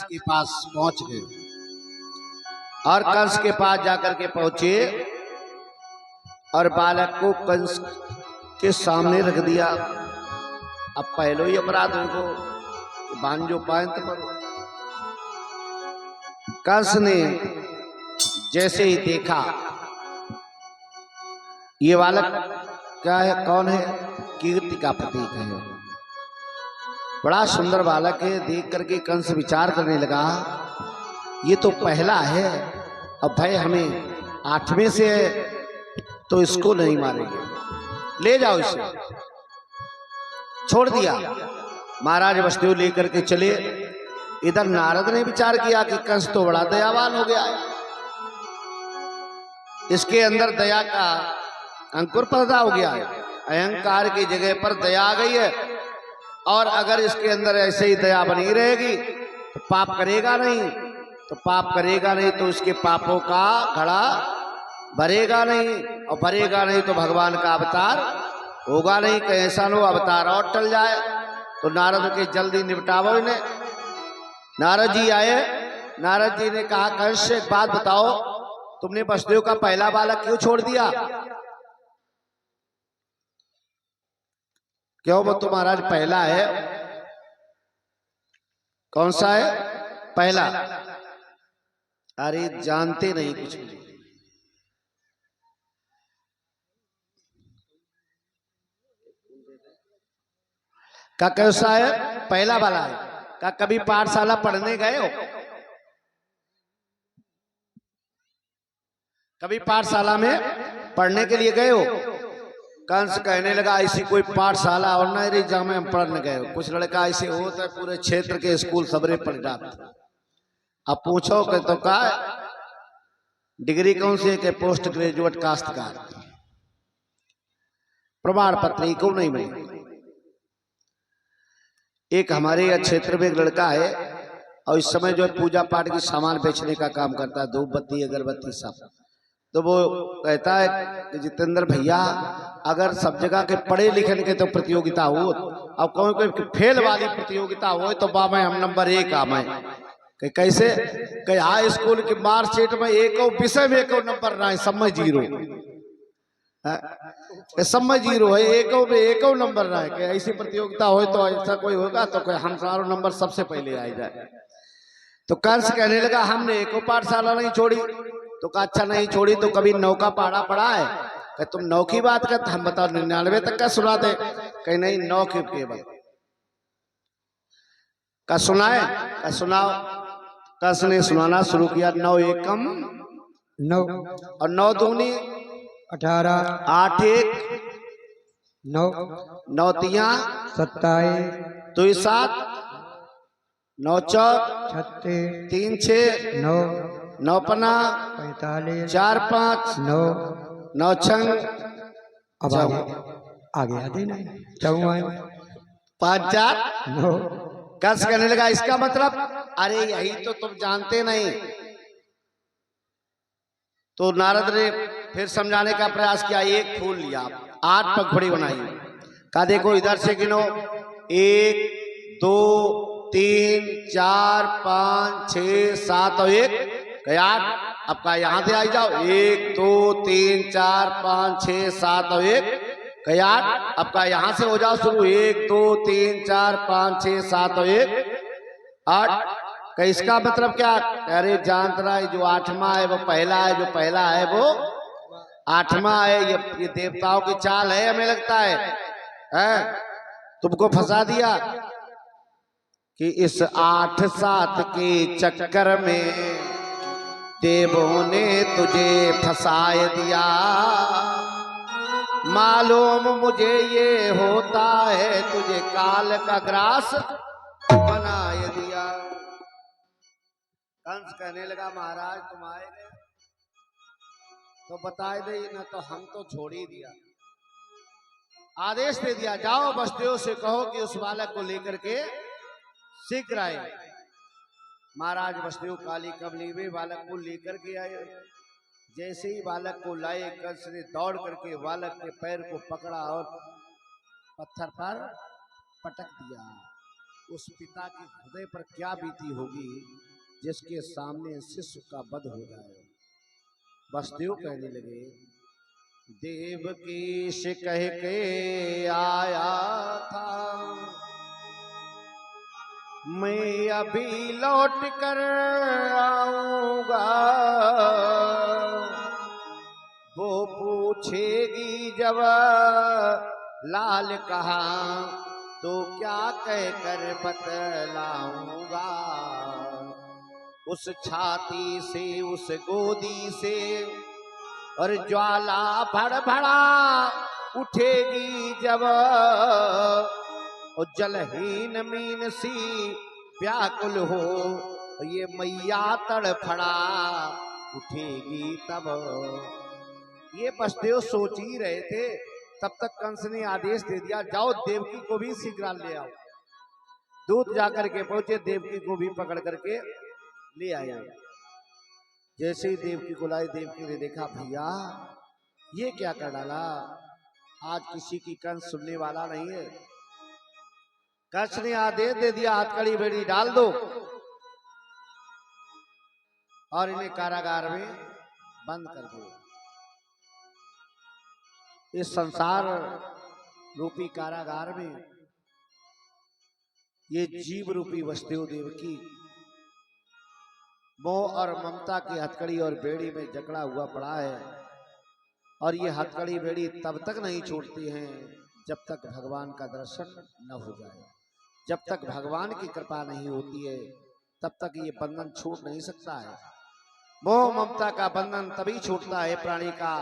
के पास पहुंच गए और कंस के पास जाकर के पहुंचे और बालक को कंस के सामने रख दिया। अब पहले ही अपराध उनको बांझो पायंत पर। कंस ने जैसे ही देखा ये बालक क्या है, कौन है, कीर्ति का प्रतीक है, बड़ा सुंदर बालक है। देख करके कंस विचार करने लगा ये तो पहला है, अब भाई हमें 8वें से है तो इसको नहीं मारेंगे, ले जाओ इसे। छोड़ दिया। महाराज वसुदेव लेकर के चले। इधर नारद ने विचार किया कि कंस तो बड़ा दयावान हो गया है, इसके अंदर दया का अंकुर पैदा हो गया है, अहंकार की जगह पर दया आ गई है, और अगर इसके अंदर ऐसे ही दया बनी रहेगी तो पाप करेगा नहीं, तो पाप करेगा नहीं तो इसके पापों का घड़ा भरेगा नहीं, और भरेगा नहीं तो भगवान का अवतार होगा नहीं, कहीं ऐसा नो अवतार और टल जाए। तो नारद के जल्दी निपटावो इन्हें। नारद जी आए। नारद जी ने कहा कंस से एक बात बताओ, तुमने वसुदेव का पहला बालक क्यों छोड़ दिया? क्यों? वो तो महाराज पहला है। कौन सा है? पहला। अरे जानते नहीं कुछ भी। का कैसा है? पहला वाला है। का कभी पाठशाला पढ़ने गए हो? कभी पाठशाला में पढ़ने के लिए गए हो? कंस कहने लगा ऐसी कोई पाठशाला और ना एग्जाम में हम पढ़ने गए हो। कुछ लड़का ऐसे होता है पूरे क्षेत्र के स्कूल सबरे पढ़ जाते। अब पूछो कि तो का डिग्री कौन सी है? के पोस्ट ग्रेजुएट काश्तकार, प्रमाण पत्र को नहीं मिले। एक हमारे क्षेत्र में एक लड़का है और इस समय जो पूजा पाठ की सामान बेचने का काम करता है, धूप बत्ती अगरबत्ती सब। तो वो कहता है कि जितेंद्र भैया अगर सब जगह के पढ़े लिखे के तो प्रतियोगिता हो और कोई फेल वाली प्रतियोगिता हो तो बाबा हम नंबर 1 आवे। कैसे? कहीं हाई स्कूल की मार्कशीट में एक विषय में एक नंबर ना है, सब में 0 सब में 0 है, एक नंबर ना है। ऐसी प्रतियोगिता हो तो ऐसा कोई होगा तो कोई हम सारों नंबर सबसे पहले आ जाए। तो कंस कहने लगा हमने एको पाठशाला नहीं छोड़ी। तो कहा अच्छा नहीं छोड़ी तो कभी 9 का पढ़ा पढ़ा है? कह तुम 9 की बात करते, हम बताओ 99 तक का सुना दे। कहीं नहीं 9 की केवल का सुनाए। का सुनाओ। कंस ने सुनाना शुरू किया। 9 एकम 9 और 9 दूनी 18 8 1 9 9 तिया 27 2 7 9 चौक 36 3 6 9 9 पना 45 4 5 9 9 छंग। अब आगे आते नहीं 54 5 4 9। कंस कहने लगा इसका मतलब अरे यही तो तुम जानते नहीं। तो नारद ने फिर समझाने का प्रयास किया। एक फूल लिया, 8 पगड़ी बनाई। कहा देखो इधर से गिनो 1 2 3 4 5 6 7 और 1 8। अब का यहां से आई जाओ 1 2 3 4 5 6 7 और 1 8। अब का यहां से हो जाओ शुरू 1 2 3 4 5 6 7 और 1 8। का इसका मतलब क्या? अरे जानत रहा है जो 8वां है वो पहला है, जो पहला है वो 8वां है। ये देवताओं की चाल है हमें लगता है? तुमको फंसा दिया कि इस 8 7 के चक्कर में देवों ने तुझे फंसाए दिया। मालूम मुझे ये होता है तुझे काल का ग्रास बनाए दिया। कंस कहने लगा महाराज तुम आएंगे तो बताए दे, न तो हम तो छोड़ ही दिया। आदेश दे दिया जाओ वसुदेव से कहो कि उस बालक को लेकर के शीघ्र आए। महाराज वसुदेव काली कमली बालक को लेकर के आए। जैसे ही बालक को लाए कंस ने दौड़ करके बालक के पैर को पकड़ा और पत्थर पर पटक दिया। उस पिता के हृदय पर क्या बीती होगी जिसके सामने शिशु का वध हो जाए। वसुदेव कहने लगे, देवकी से कह के आया था, मैं अभी लौट कर आऊंगा। वो पूछेगी जब लाल कहाँ, तो क्या कहकर बतलाऊंगा। उस छाती से उस गोदी से और ज्वाला भड़भड़ा उठेगी जब, और जलहीन मीन सी व्याकुल हो ये मैया तड़फड़ा उठेगी तब। ये वसुदेव सोच ही रहे थे, तब तक कंस ने आदेश दे दिया, जाओ देवकी को भी शीघ्र ले आओ। दूत जाकर के पहुंचे, देवकी को भी पकड़ करके ले आया। जैसे ही देवकी को लाए, देवकी ने देखा, भैया ये क्या कर डाला, आज किसी की कंस सुनने वाला नहीं है। कंस ने आदेश दे दिया, हथकड़ी बेड़ी डाल दो और इन्हें कारागार में बंद कर दो। इस संसार रूपी कारागार में ये जीव रूपी वसुदेव देवकी मोह और ममता की हथकड़ी और बेड़ी में जकड़ा हुआ पड़ा है। और ये हथकड़ी बेड़ी तब तक नहीं छूटती हैं जब तक भगवान का दर्शन न हो जाए। जब तक भगवान की कृपा नहीं होती है तब तक ये बंधन छूट नहीं सकता है। मोह ममता का बंधन तभी छूटता है प्राणी का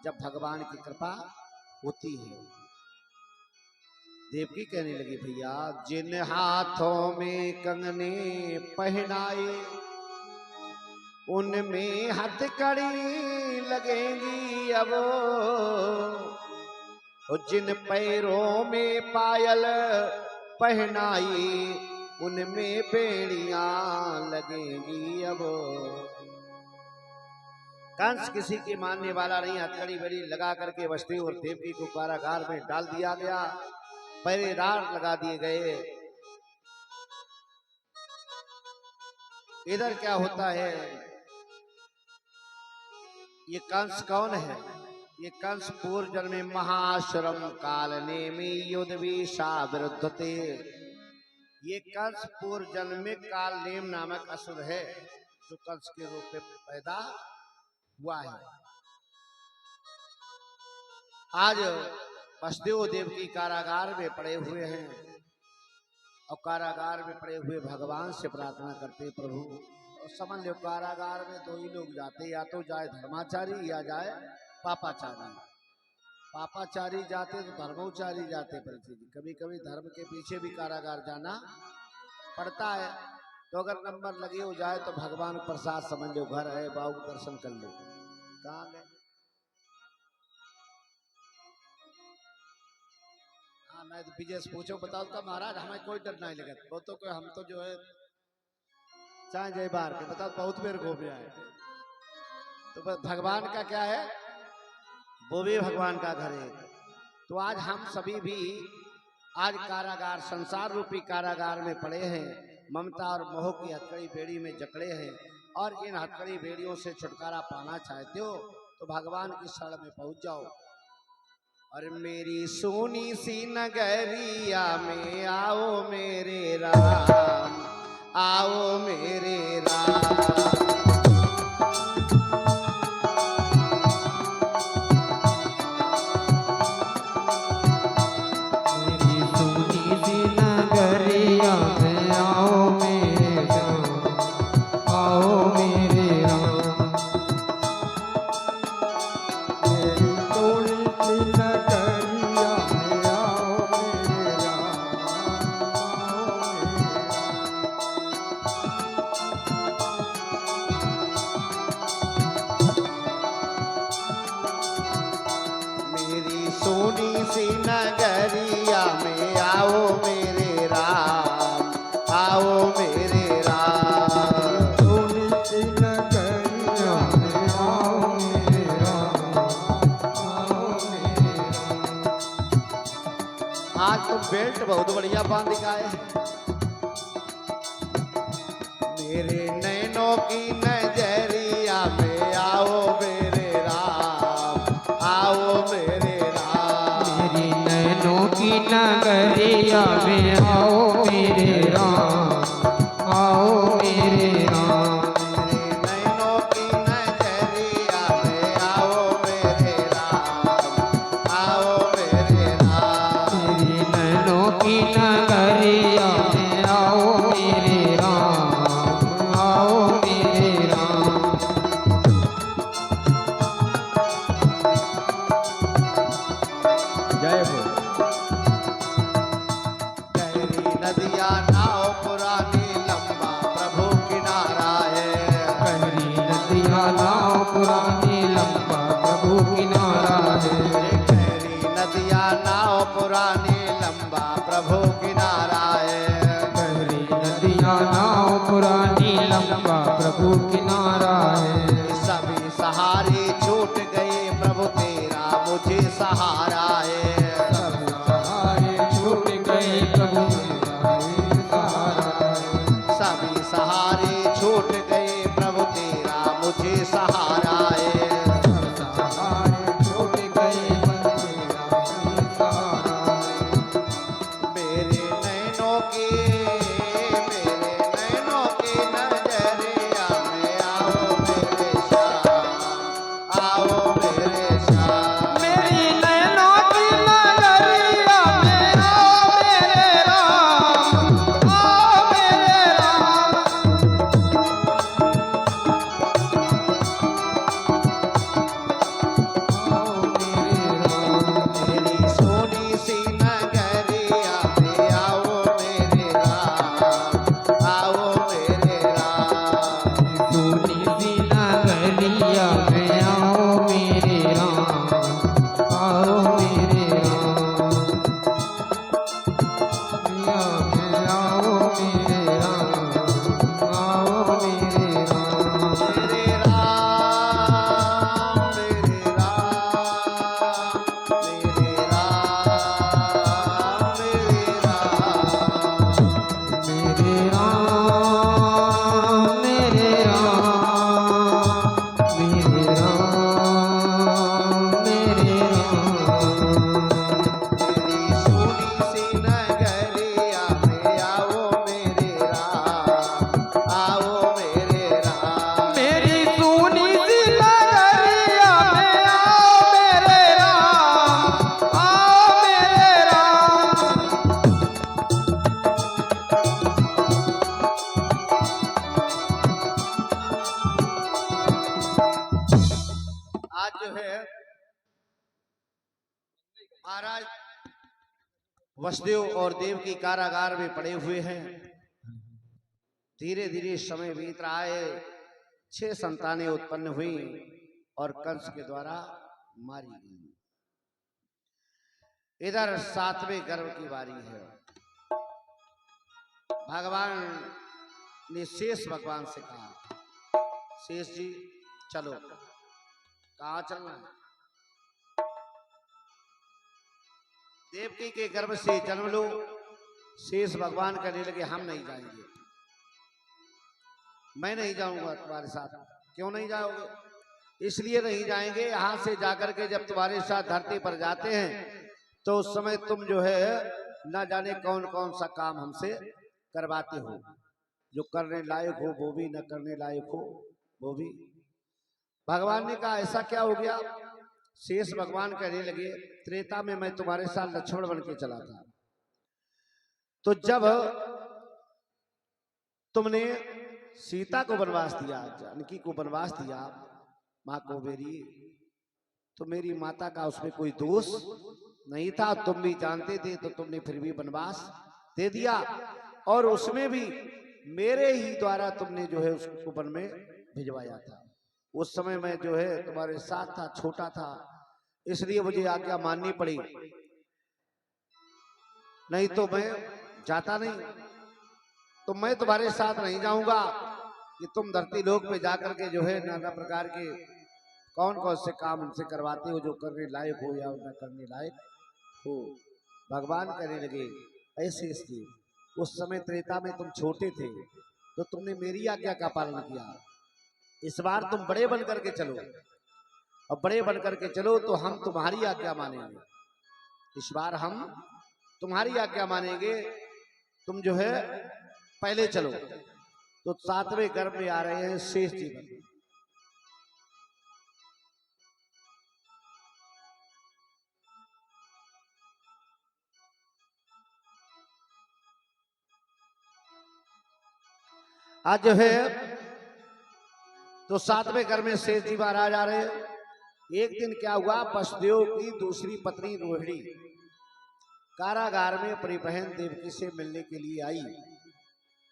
जब भगवान की कृपा होती है। देवकी कहने लगी, भैया जिन हाथों में कंगने पहनाए उनमें हथकड़ी लगेंगी अब, और जिन पैरों में पायल पहनाई उनमें बेड़ियां लगेंगी अब। कंस किसी की मानने वाला नहीं, हथकड़ी बेड़ी लगा करके वसुदेव और देवकी को कारागार में डाल दिया गया, पहरेदार लगा दिए गए। इधर क्या होता है, ये कंस कौन है? ये कंस पूर्व जन्म में महाश्रम काल नेमी युद्ध विषा विरुद्धते। ये कंस पूर्व जन्म में काल नेम नामक असुर है जो कंस के रूप में पैदा हुआ है। आज वसुदेव देवकी कारागार में पड़े हुए हैं और कारागार में पड़े हुए भगवान से प्रार्थना करते, प्रभु और समझ लो कारागार में दो ही लोग जाते, या तो जाए धर्माचारी या जाए पापाचारी। पापाचारी जाते तो धर्मोचारी जाते। कभी कभी धर्म के पीछे भी कारागार जाना पड़ता है। तो अगर नंबर लगे हो जाए तो भगवान प्रसाद समझ लो, घर है बाबू दर्शन कर लो। कहाँ गए? हाँ मैं विजय से पूछो, बताओ तो महाराज हमें कोई डर नहीं लगा। वो तो कोई हम तो जो है चाहे जय बार के बताओ बहुत बेर घूमे आए। तो भगवान का क्या है, वो भी भगवान का घर है। तो आज हम सभी भी आज कारागार संसार रूपी कारागार में पड़े हैं, ममता और मोह की हथकड़ी बेड़ी में जकड़े हैं। और इन हथकड़ी बेड़ियों से छुटकारा पाना चाहते हो तो भगवान की शरण में पहुंच जाओ। और मेरी सोनी सी नगरिया में आओ मेरे राम, आओ मेरे राम। सोनी सी नगरिया में आओ मेरे राम, आओ मेरे राम। सोनी सी नगरिया में आओ मेरे राम, आओ मेरे राम। आज तो बेल्ट बहुत बढ़िया बांध दिखाए। मेरे नैनों की नजरिया में आओ मेरे राम, आओ मेरे राम। मेरी नैनों की नगरिया में आओ मेरे राम, आओ मेरे राम। मेरे नैनों की नजरिया में आओ मेरे राम, आओ मेरे राम। मेरी नैनों की नगरिया में आओ मेरे राम, आओ मेरे राम। जय हो। गहरी नदिया नाव पुरानी लंबा प्रभु किनारा है। गहरी नदिया नाव पुरानी लंबा प्रभु किनारा है। गहरी नदिया नाव पुरानी लंबा प्रभु किनारा है। गहरी नदिया नाव पुरानी लंबा प्रभु किनारा है। सभी सहारे छूट गए प्रभु तेरा मुझे सहारा है। सब सहारे छूट गए प्रभु तेरा ये सहारा है। सभी सहारे छूट गए प्रभु तेरा मुझे सहारा है। सब सहारे छूट गए प्रभु तेरा ये सहारा है। मेरे नैनों की नजरिया में आओ मेरे श्याम, आओ मेरे श्याम। मेरी नैनों की नगरिया में आओ मेरे राम, आओ मेरे राम। आओ मेरे राम। मेरी सोनी सी नगरिया में आओ मेरे राम, आओ मेरे राम। सोनी सी नगरिया में आओ मेरे राम, आओ मेरे राम। मिया में आओ मेरे राम, आओ मेरे राम। मेरे राम, मेरे राम, मेरे राम, मेरे राम। मेरे राम, मेरे राम, मेरे राम, मेरे राम। मेरी सोनी सी नगरिया में आओ मेरे राम, आओ मेरे राम। मेरी सोनी सी नगरिया में आओ मेरे राम, आओ मेरे राम। आज जो है महाराज वसुदेव और देव की कारागार में पड़े हुए हैं। धीरे धीरे समय बीत रहा है। 6 संतानें उत्पन्न हुई और कंस के द्वारा मारी गई। इधर 7वें गर्भ की बारी है। भगवान ने शेष भगवान से कहा, शेष जी चलो। कहाँ चलना है? देवकी के गर्भ से जन्म लो। शेष भगवान कहने लगे हम नहीं जाएंगे, मैं नहीं जाऊंगा तुम्हारे साथ। क्यों नहीं जाओगे? इसलिए नहीं जाएंगे, यहाँ से जाकर के जब तुम्हारे साथ धरती पर जाते हैं तो उस समय तुम जो है न जाने कौन कौन सा काम हमसे करवाते हो, जो करने लायक हो वो भी, न करने लायक हो वो भी। भगवान ने कहा ऐसा क्या हो गया? शेष भगवान कहने लगे त्रेता में मैं तुम्हारे साथ लक्ष्मण बन के चला था, तो जब तुमने सीता को वनवास दिया, जानकी को वनवास दिया, माँ को मेरी, तो मेरी माता का उसमें कोई दोष नहीं था। तुम भी जानते थे तो तुमने फिर भी वनवास दे दिया, और उसमें भी मेरे ही द्वारा तुमने जो है उसको वन में भिजवाया था। उस समय मैं जो है तुम्हारे साथ था, छोटा था, इसलिए मुझे आज्ञा माननी पड़ी, नहीं तो मैं जाता नहीं। तो मैं तुम्हारे साथ नहीं जाऊंगा कि तुम धरती लोक पे जाकर के जो है नाना प्रकार के कौन कौन से काम उनसे करवाते हो जो करने लायक हो या न करने लायक हो। भगवान कहने लगे ऐसे इसलिए उस समय त्रेता में तुम छोटे थे, तो तुमने मेरी आज्ञा का पालन किया। इस बार तुम बड़े बन करके चलो, और बड़े बन करके चलो तो हम तुम्हारी आज्ञा मानेंगे। इस बार हम तुम्हारी आज्ञा मानेंगे, तुम जो है पहले चलो। तो 7वें गर्भ में आ रहे हैं शेष जीवन। आज जो है तो 7वें घर में शेष जी महाराज आ रहे हैं। एक दिन क्या हुआ, वसुदेव की दूसरी पत्नी रोहिणी कारागार में अपनी बहन देवकी से मिलने के लिए आई।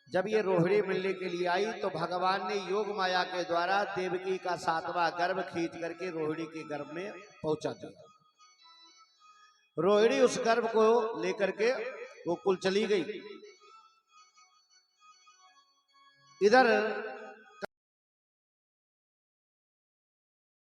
जब ये रोहिणी मिलने के लिए आई तो भगवान ने योग माया के द्वारा देवकी का 7वां गर्भ खींच करके रोहिणी के गर्भ में पहुंचा दिया। रोहिणी उस गर्भ को लेकर के वो कुल चली गई। इधर